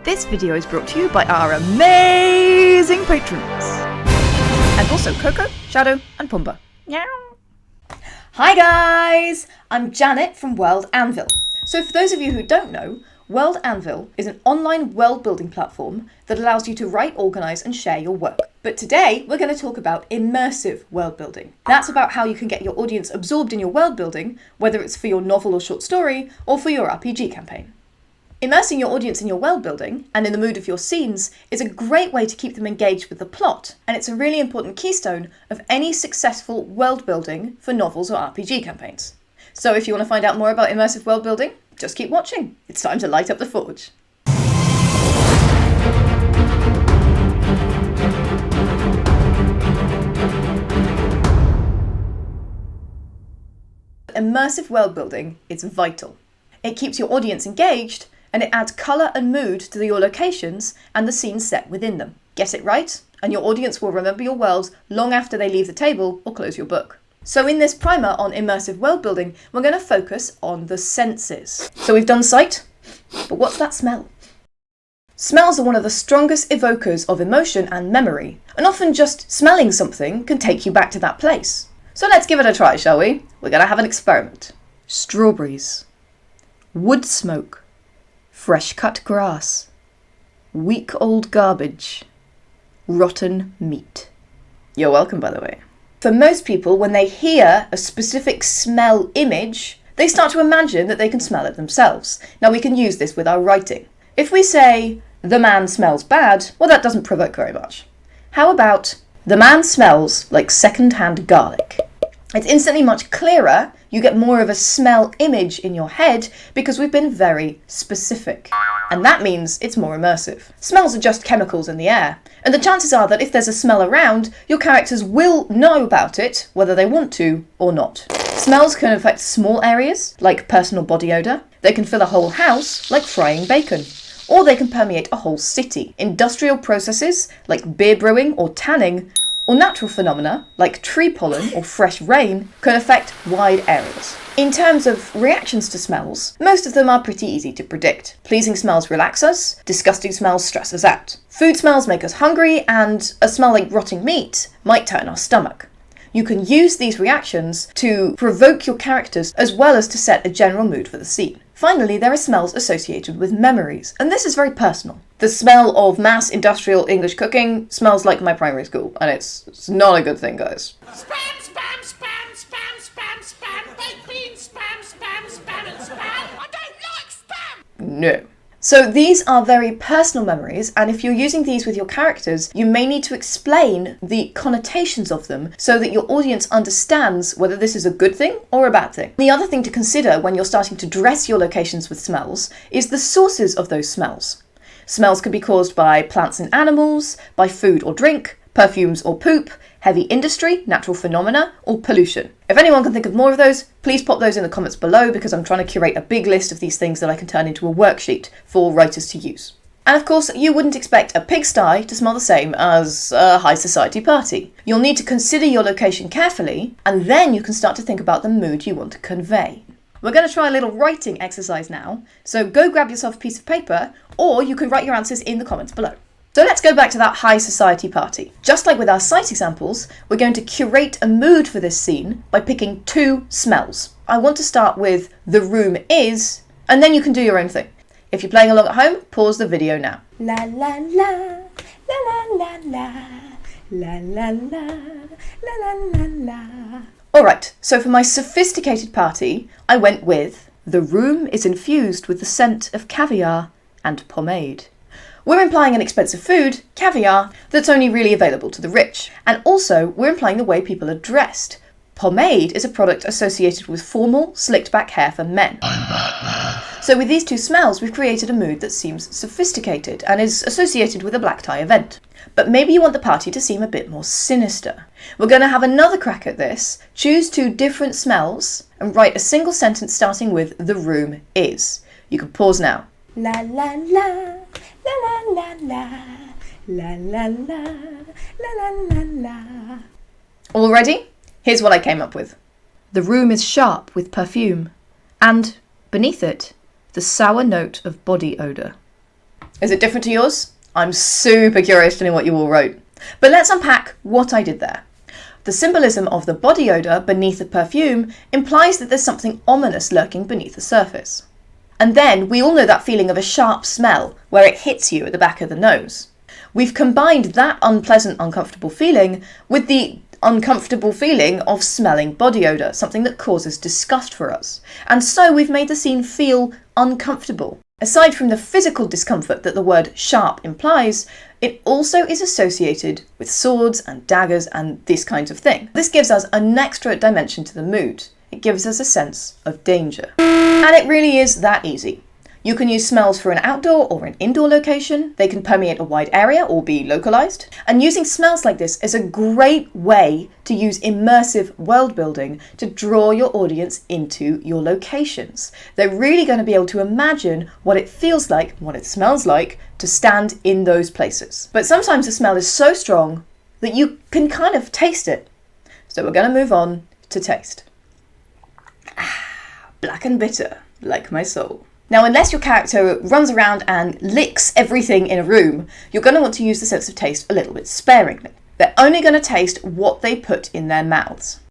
This video is brought to you by our amazing patrons. And also Coco, Shadow and Pumbaa. Meow. Hi guys! I'm Janet from World Anvil. So for those of you who don't know, World Anvil is an online world building platform that allows you to write, organise and share your work. But today we're going to talk about immersive world building. That's about how you can get your audience absorbed in your world building, whether it's for your novel or short story or for your RPG campaign. Immersing your audience in your world building and in the mood of your scenes is a great way to keep them engaged with the plot, and it's a really important keystone of any successful world building for novels or RPG campaigns. So if you want to find out more about immersive world building, just keep watching. It's time to light up the forge. Immersive world building is vital. It keeps your audience engaged, and it adds colour and mood to your locations and the scenes set within them. Get it right, and your audience will remember your world long after they leave the table or close your book. So in this primer on immersive world building, we're going to focus on the senses. So we've done sight, but what's that smell? Smells are one of the strongest evokers of emotion and memory, and often just smelling something can take you back to that place. So let's give it a try, shall we? We're going to have an experiment. Strawberries, wood smoke, fresh cut grass, week old garbage, rotten meat. You're welcome, by the way. For most people, when they hear a specific smell image, they start to imagine that they can smell it themselves. Now we can use this with our writing. If we say, the man smells bad, well, that doesn't provoke very much. How about, the man smells like second-hand garlic? It's instantly much clearer. You get more of a smell image in your head because we've been very specific. And that means it's more immersive. Smells are just chemicals in the air, and the chances are that if there's a smell around, your characters will know about it, whether they want to or not. Smells can affect small areas, like personal body odour. They can fill a whole house, like frying bacon. Or they can permeate a whole city. Industrial processes, like beer brewing or tanning, or natural phenomena, like tree pollen or fresh rain, can affect wide areas. In terms of reactions to smells, most of them are pretty easy to predict. Pleasing smells relax us, disgusting smells stress us out. Food smells make us hungry, and a smell like rotting meat might turn our stomach. You can use these reactions to provoke your characters as well as to set a general mood for the scene. Finally, there are smells associated with memories, and this is very personal. The smell of mass industrial English cooking smells like my primary school, and it's not a good thing, guys. Spam, spam, spam, spam, spam, spam, baked beans, spam, spam, spam, and spam. I don't like spam! No. So these are very personal memories, and if you're using these with your characters, you may need to explain the connotations of them so that your audience understands whether this is a good thing or a bad thing. The other thing to consider when you're starting to dress your locations with smells is the sources of those smells. Smells can be caused by plants and animals, by food or drink, perfumes or poop, heavy industry, natural phenomena, or pollution. If anyone can think of more of those, please pop those in the comments below because I'm trying to curate a big list of these things that I can turn into a worksheet for writers to use. And of course, you wouldn't expect a pigsty to smell the same as a high society party. You'll need to consider your location carefully, and then you can start to think about the mood you want to convey. We're going to try a little writing exercise now, so go grab yourself a piece of paper, or you can write your answers in the comments below. So let's go back to that high society party. Just like with our sight examples, we're going to curate a mood for this scene by picking two smells. I want to start with the room is, and then you can do your own thing. If you're playing along at home, pause the video now. La la la, la la la la, la la la, la la la la. Alright, so for my sophisticated party, I went with the room is infused with the scent of caviar and pomade. We're implying an expensive food, caviar, that's only really available to the rich. And also, we're implying the way people are dressed. Pomade is a product associated with formal, slicked back hair for men. So with these two smells, we've created a mood that seems sophisticated and is associated with a black tie event. But maybe you want the party to seem a bit more sinister. We're going to have another crack at this, choose two different smells, and write a single sentence starting with the room is. You can pause now. La la la, la la la la, la la la, la la la. All ready? Here's what I came up with. The room is sharp with perfume, and beneath it, the sour note of body odour. Is it different to yours? I'm super curious to know what you all wrote. But let's unpack what I did there. The symbolism of the body odour beneath the perfume implies that there's something ominous lurking beneath the surface. And then we all know that feeling of a sharp smell where it hits you at the back of the nose. We've combined that unpleasant, uncomfortable feeling with the uncomfortable feeling of smelling body odour, something that causes disgust for us. And so we've made the scene feel uncomfortable. Aside from the physical discomfort that the word sharp implies, it also is associated with swords and daggers and this kind of thing. This gives us an extra dimension to the mood. It gives us a sense of danger. And it really is that easy. You can use smells for an outdoor or an indoor location. They can permeate a wide area or be localized. And using smells like this is a great way to use immersive world building to draw your audience into your locations. They're really going to be able to imagine what it feels like, what it smells like to stand in those places. But sometimes the smell is so strong that you can kind of taste it. So we're going to move on to taste. Black and bitter, like my soul. Now, unless your character runs around and licks everything in a room, you're going to want to use the sense of taste a little bit sparingly. They're only going to taste what they put in their mouths.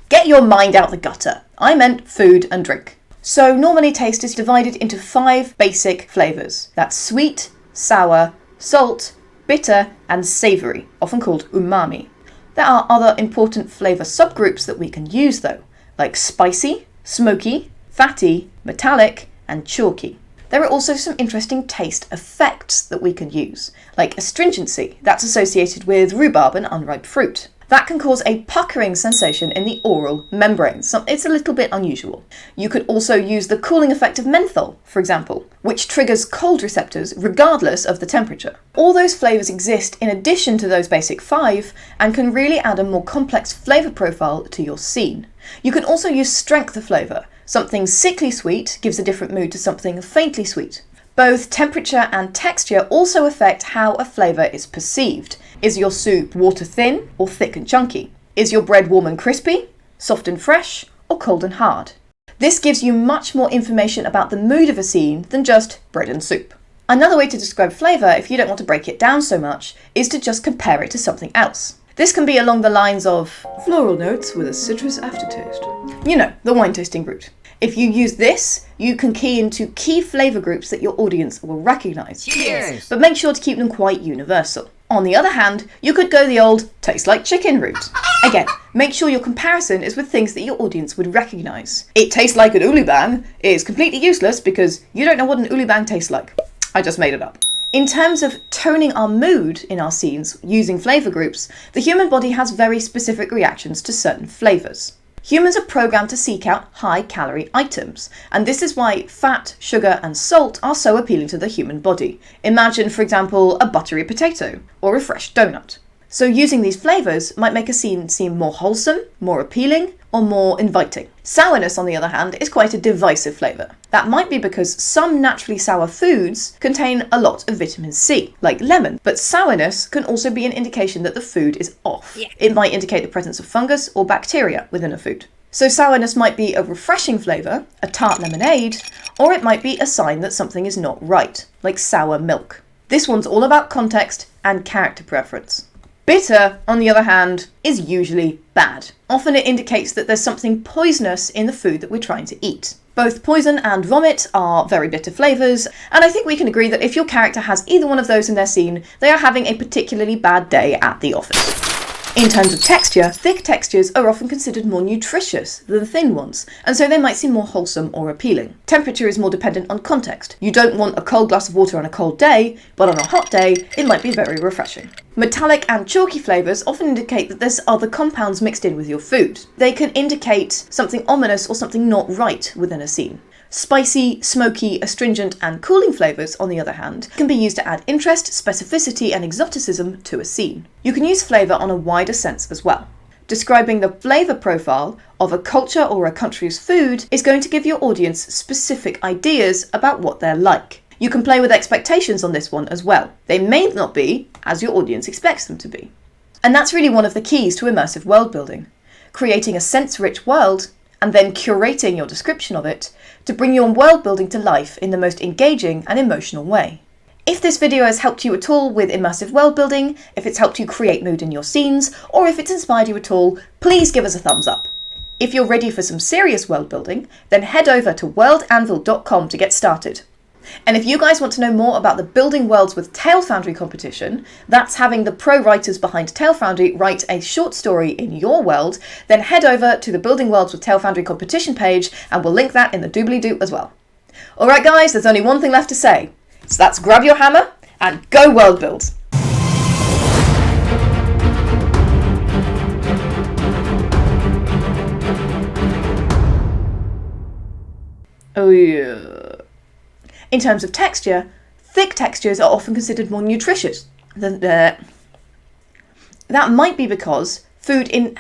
Get your mind out the gutter. I meant food and drink. So normally taste is divided into 5 basic flavours. That's sweet, sour, salt, bitter and savoury, often called umami. There are other important flavour subgroups that we can use though, like spicy, smoky, fatty, metallic, and chalky. There are also some interesting taste effects that we can use, like astringency, that's associated with rhubarb and unripe fruit. That can cause a puckering sensation in the oral membrane, so it's a little bit unusual. You could also use the cooling effect of menthol, for example, which triggers cold receptors regardless of the temperature. All those flavours exist in addition to those basic 5 and can really add a more complex flavour profile to your scene. You can also use strength of flavour. Something sickly sweet gives a different mood to something faintly sweet. Both temperature and texture also affect how a flavour is perceived. Is your soup water thin or thick and chunky? Is your bread warm and crispy, soft and fresh, or cold and hard? This gives you much more information about the mood of a scene than just bread and soup. Another way to describe flavour, if you don't want to break it down so much, is to just compare it to something else. This can be along the lines of floral notes with a citrus aftertaste. You know, the wine tasting route. If you use this, you can key into key flavour groups that your audience will recognise. Cheers! But make sure to keep them quite universal. On the other hand, you could go the old taste like chicken route. Again, make sure your comparison is with things that your audience would recognise. It tastes like an oolibang is completely useless because you don't know what an oolibang tastes like. I just made it up. In terms of toning our mood in our scenes using flavour groups, the human body has very specific reactions to certain flavours. Humans are programmed to seek out high-calorie items, and this is why fat, sugar and salt are so appealing to the human body. Imagine, for example, a buttery potato or a fresh donut. So using these flavours might make a scene seem more wholesome, more appealing, or more inviting. Sourness, on the other hand, is quite a divisive flavour. That might be because some naturally sour foods contain a lot of vitamin C, like lemon, but sourness can also be an indication that the food is off. Yeah. It might indicate the presence of fungus or bacteria within a food. So sourness might be a refreshing flavour, a tart lemonade, or it might be a sign that something is not right, like sour milk. This one's all about context and character preference. Bitter, on the other hand, is usually bad. Often it indicates that there's something poisonous in the food that we're trying to eat. Both poison and vomit are very bitter flavours, and I think we can agree that if your character has either one of those in their scene, they are having a particularly bad day at the office. In terms of texture, thick textures are often considered more nutritious than thin ones, and so they might seem more wholesome or appealing. Temperature is more dependent on context. You don't want a cold glass of water on a cold day, but on a hot day, it might be very refreshing. Metallic and chalky flavours often indicate that there's other compounds mixed in with your food. They can indicate something ominous or something not right within a scene. Spicy, smoky, astringent and cooling flavours, on the other hand, can be used to add interest, specificity and exoticism to a scene. You can use flavour on a wider sense as well. Describing the flavour profile of a culture or a country's food is going to give your audience specific ideas about what they're like. You can play with expectations on this one as well. They may not be as your audience expects them to be. And that's really one of the keys to immersive world building. Creating a sense-rich world and then curating your description of it to bring your world building to life in the most engaging and emotional way. If this video has helped you at all with immersive world building, if it's helped you create mood in your scenes, or if it's inspired you at all, please give us a thumbs up. If you're ready for some serious world building, then head over to worldanvil.com to get started. And if you guys want to know more about the Building Worlds with Tale Foundry competition, that's having the pro writers behind Tale Foundry write a short story in your world, then head over to the Building Worlds with Tale Foundry competition page and we'll link that in the doobly-doo as well. Alright guys, there's only one thing left to say. So that's grab your hammer and go world build! Oh yeah. In terms of texture, thick textures are often considered more nutritious than that might be because food in